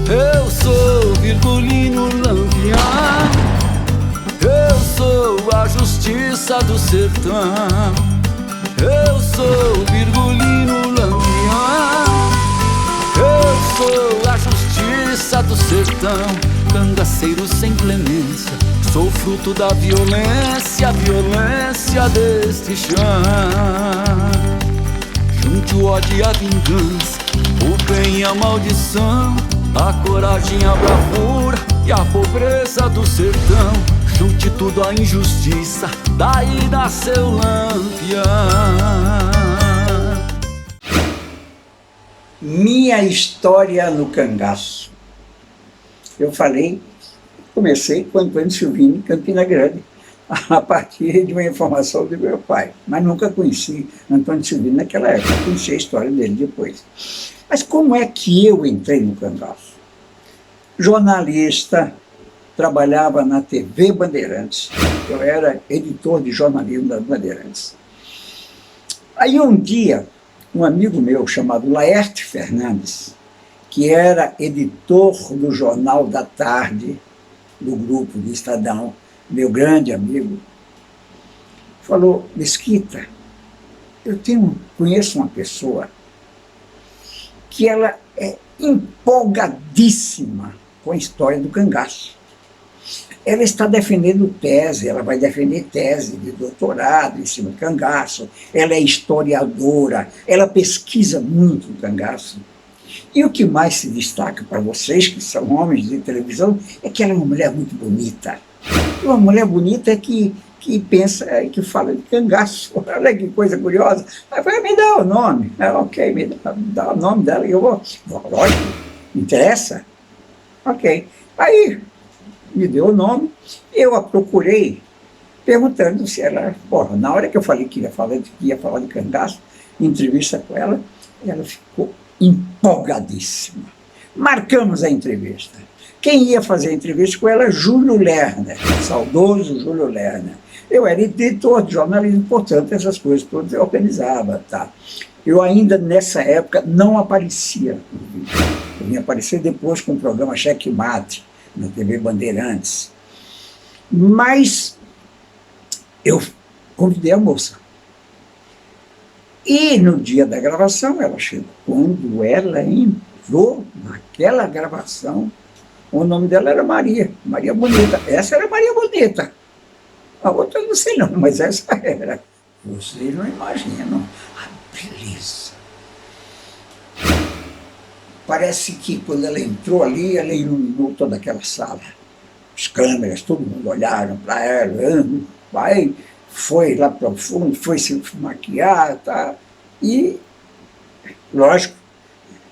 Eu sou Virgulino Lampião, eu sou a justiça do sertão. Eu sou Virgulino Lampião, eu sou a justiça do sertão. Cangaceiro sem clemência, sou fruto da violência, a violência deste chão. Junte o ódio e a vingança, o bem e a maldição, a coragem, a bravura e a pobreza do sertão. Junte tudo a injustiça, daí nasceu Lampião. Minha história no cangaço. Eu comecei com Antônio Silvino em Campina Grande, a partir de uma informação do meu pai. Mas nunca conheci Antônio Silvino naquela época, conheci a história dele depois. Mas como é que eu entrei no cangaço? Jornalista, trabalhava na TV Bandeirantes. Eu era editor de jornalismo das Bandeirantes. Aí um dia, um amigo meu chamado Laerte Fernandes, que era editor do Jornal da Tarde, do grupo do Estadão, meu grande amigo, falou: Mesquita, eu conheço uma pessoa que ela é empolgadíssima com a história do cangaço. Ela está defendendo tese, ela vai defender tese de doutorado em cima do cangaço, ela é historiadora, ela pesquisa muito o cangaço. E o que mais se destaca para vocês, que são homens de televisão, é que ela é uma mulher muito bonita. Uma mulher bonita que pensa, que fala de cangaço. Olha que coisa curiosa. Aí vai me dar o nome. Ok, me dá o nome dela e eu vou. Lógico, interessa? Ok. Aí me deu o nome, eu a procurei, perguntando se ela... Porra, na hora que eu falei que ia falar de cangaço, em entrevista com ela ficou empolgadíssima. Marcamos a entrevista. Quem ia fazer a entrevista com ela? Júlio Lerner, saudoso Júlio Lerner. Eu era editor de jornalismo, portanto, essas coisas todas eu organizava. Tá? Eu ainda, nessa época, não aparecia no vídeo. Eu vim aparecer depois com o programa Cheque Mate, na TV Bandeirantes. Mas eu convidei a moça. E no dia da gravação, ela chegou. Quando ela entrou naquela gravação, o nome dela era Maria Bonita. Essa era Maria Bonita. A outra eu não sei não, mas essa era. Vocês não imaginam a beleza. Parece que quando ela entrou ali, ela iluminou toda aquela sala. As câmeras, todo mundo olharam para ela, foi lá para o fundo, foi se maquiar, tá? E, lógico,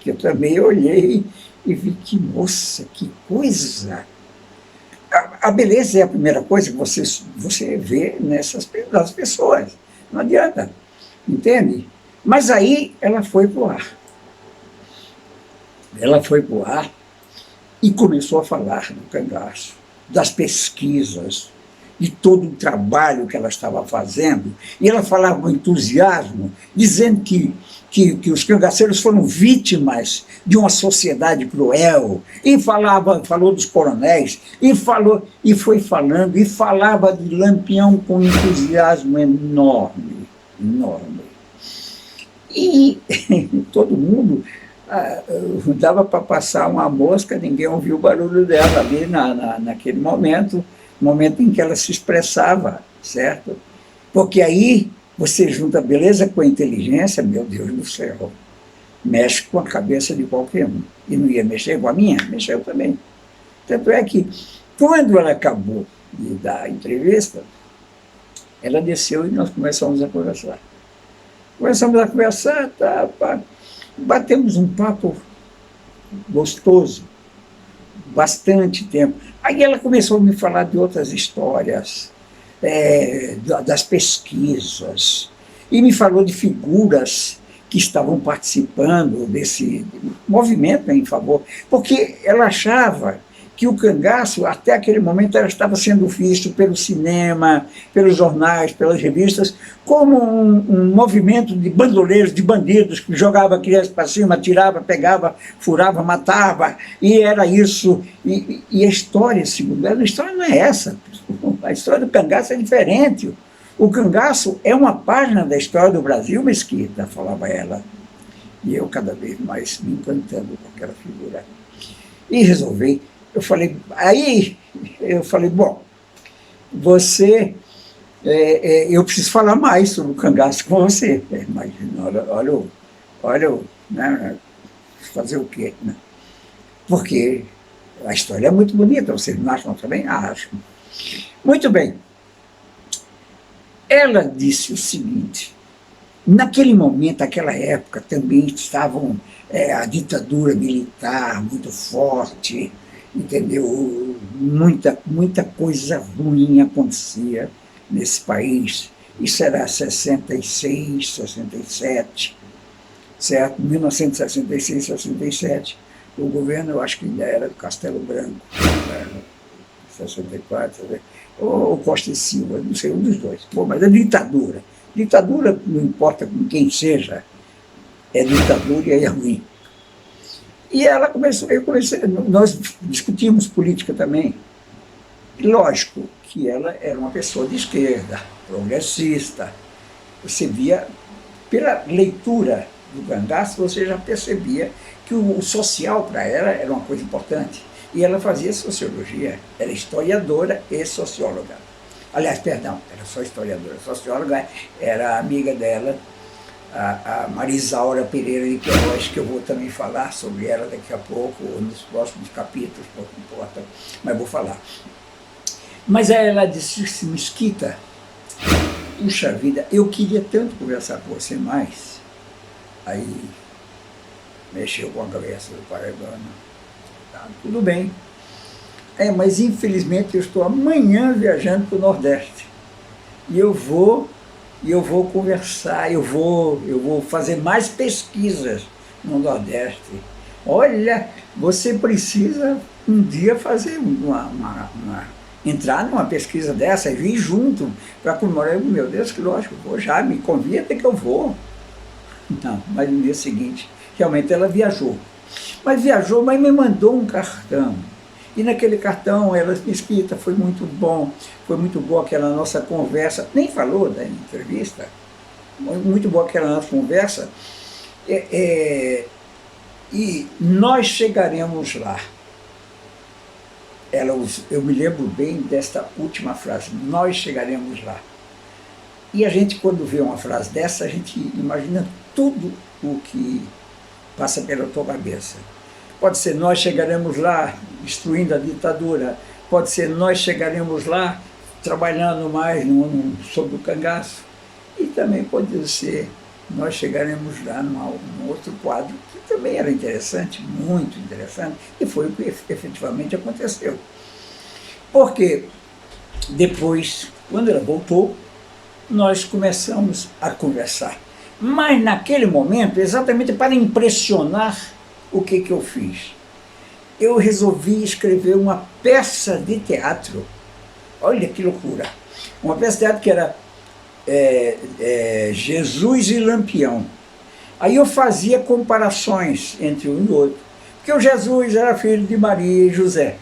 que eu também olhei e vi que, moça, que coisa! A beleza é a primeira coisa que você vê nas pessoas. Não adianta, entende? Mas aí ela foi para o ar. Ela foi para o ar e começou a falar do cangaço, das pesquisas, de todo o trabalho que ela estava fazendo. E ela falava com entusiasmo, dizendo que os cangaceiros foram vítimas de uma sociedade cruel, e falou dos coronéis, e foi falando, e falava de Lampião com entusiasmo enorme, enorme. E todo mundo, dava para passar uma mosca, ninguém ouviu o barulho dela ali naquele momento em que ela se expressava, certo? Porque aí você junta a beleza com a inteligência, meu Deus do céu, mexe com a cabeça de qualquer um. E não ia mexer com a minha? Mexeu também. Tanto é que, quando ela acabou de dar a entrevista, ela desceu e nós começamos a conversar. Batemos um papo gostoso, bastante tempo. Aí ela começou a me falar de outras histórias, das pesquisas, e me falou de figuras que estavam participando desse movimento em favor, porque ela achava que o cangaço, até aquele momento, ela estava sendo visto pelo cinema, pelos jornais, pelas revistas, como um movimento de bandoleiros, de bandidos, que jogava a criança para cima, atirava, pegava, furava, matava, e era isso. E a história, segundo ela, a história não é essa. A história do cangaço é diferente. O cangaço é uma página da história do Brasil, Mesquita, falava ela. E eu cada vez mais me encantando com aquela figura. E resolvi, eu falei, bom, você, eu preciso falar mais sobre o cangaço com você. Imagina, olha, né, fazer o quê? Né? Porque a história é muito bonita, vocês não acham também? Acham. Muito bem. Ela disse o seguinte, naquele momento, naquela época, também estavam a ditadura militar muito forte, entendeu? Muita coisa ruim acontecia nesse país. Isso era 66, 67, certo? 1966, 67. O governo, eu acho que ainda era do Castelo Branco, 64, ou Costa e Silva, não sei, um dos dois. Pô, mas é ditadura. Ditadura, não importa com quem seja, é ditadura e é ruim. E ela começou, nós discutimos política também. E lógico que ela era uma pessoa de esquerda, progressista. Você via, pela leitura do cangaço, você já percebia que o social para ela era uma coisa importante. E ela fazia sociologia, era historiadora e socióloga. Aliás, perdão, era só historiadora. Socióloga era amiga dela, a Marisaura Pereira de Queiroz, que eu vou também falar sobre ela daqui a pouco, ou nos próximos capítulos, pouco importa, mas vou falar. Mas ela disse, Mesquita, puxa vida, eu queria tanto conversar com você mais. Aí mexeu com a cabeça do paraibano. Tá, tudo bem. Mas infelizmente eu estou amanhã viajando para o Nordeste. E eu vou conversar, eu vou fazer mais pesquisas no Nordeste. Olha, você precisa um dia fazer entrar numa pesquisa dessa e vir junto para comemorar. Meu Deus, que lógico, vou já, me convida que eu vou. Não, mas no dia seguinte, realmente ela viajou. Mas me mandou um cartão. E naquele cartão, ela Mesquita, foi muito boa aquela nossa conversa, nem falou da entrevista, muito boa aquela nossa conversa, e nós chegaremos lá. Eu me lembro bem desta última frase, nós chegaremos lá. E a gente, quando vê uma frase dessa, a gente imagina tudo o que passa pela tua cabeça. Pode ser nós chegaremos lá destruindo a ditadura, pode ser nós chegaremos lá trabalhando mais sobre o cangaço, e também pode ser nós chegaremos lá num outro quadro que também era interessante, muito interessante, e foi o que efetivamente aconteceu. Porque depois, quando ela voltou, nós começamos a conversar. Mas naquele momento, exatamente para impressionar, o que eu fiz? Eu resolvi escrever uma peça de teatro. Olha que loucura! Uma peça de teatro que era Jesus e Lampião. Aí eu fazia comparações entre um e outro. Porque o Jesus era filho de Maria e José.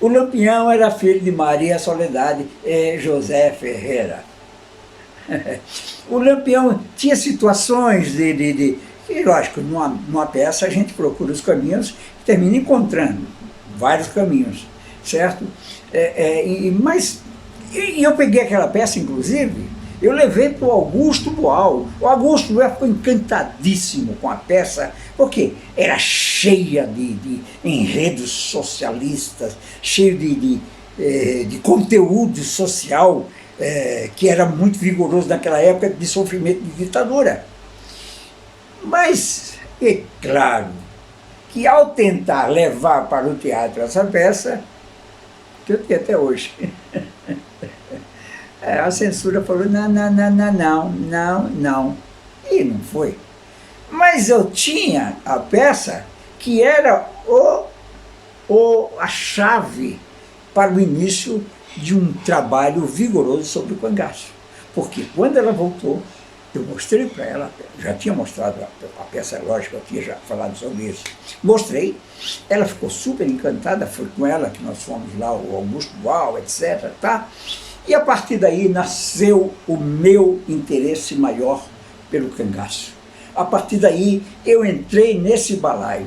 O Lampião era filho de Maria Soledade e José Ferreira. O Lampião tinha situações e lógico, numa peça a gente procura os caminhos e termina encontrando vários caminhos, certo? Mas eu peguei aquela peça, inclusive, eu levei para o Augusto Boal. O Augusto Boal ficou encantadíssimo com a peça, porque era cheia de enredos socialistas, cheio de conteúdo social, que era muito vigoroso naquela época de sofrimento de ditadura. Mas, é claro, que ao tentar levar para o teatro essa peça, que eu tenho até hoje, a censura falou, não, e não foi. Mas eu tinha a peça que era a chave para o início de um trabalho vigoroso sobre o cangaço. Porque quando ela voltou, eu mostrei para ela, já tinha mostrado a peça lógica, eu tinha já falado sobre isso. Mostrei, ela ficou super encantada, foi com ela que nós fomos lá, o Augusto Boal, etc. Tá? E a partir daí nasceu o meu interesse maior pelo cangaço. A partir daí eu entrei nesse balaio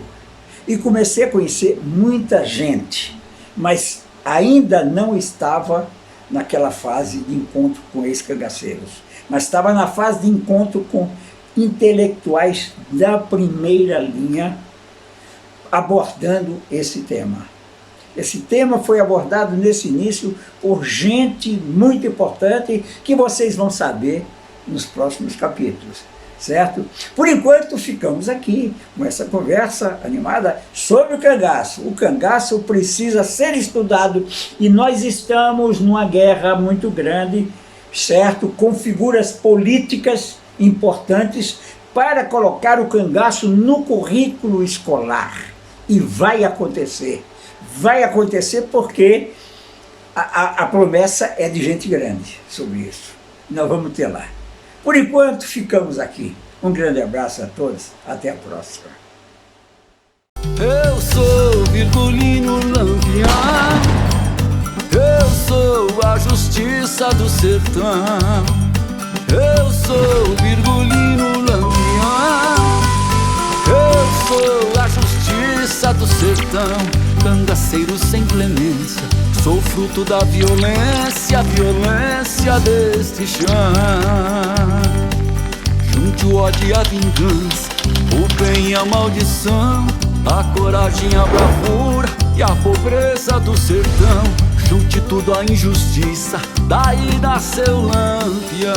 e comecei a conhecer muita gente, mas ainda não estava naquela fase de encontro com ex-cangaceiros, mas estava na fase de encontro com intelectuais da primeira linha abordando esse tema. Esse tema foi abordado nesse início por gente muito importante que vocês vão saber nos próximos capítulos, certo? Por enquanto ficamos aqui com essa conversa animada sobre o cangaço. O cangaço precisa ser estudado e nós estamos numa guerra muito grande, certo? Com figuras políticas importantes para colocar o cangaço no currículo escolar. E vai acontecer. Vai acontecer porque a promessa é de gente grande sobre isso. Nós vamos ter lá. Por enquanto, ficamos aqui. Um grande abraço a todos. Até a próxima. Eu sou Virgulino Lampião, eu sou a justiça do sertão. Eu sou Virgulino Lampião, eu sou a justiça do sertão. Cangaceiro sem clemência, sou fruto da violência, a violência deste chão. Junte o ódio e a vingança, o bem e a maldição, a coragem, a bravura e a pobreza do sertão. Junte tudo a injustiça, daí nasceu Lampião.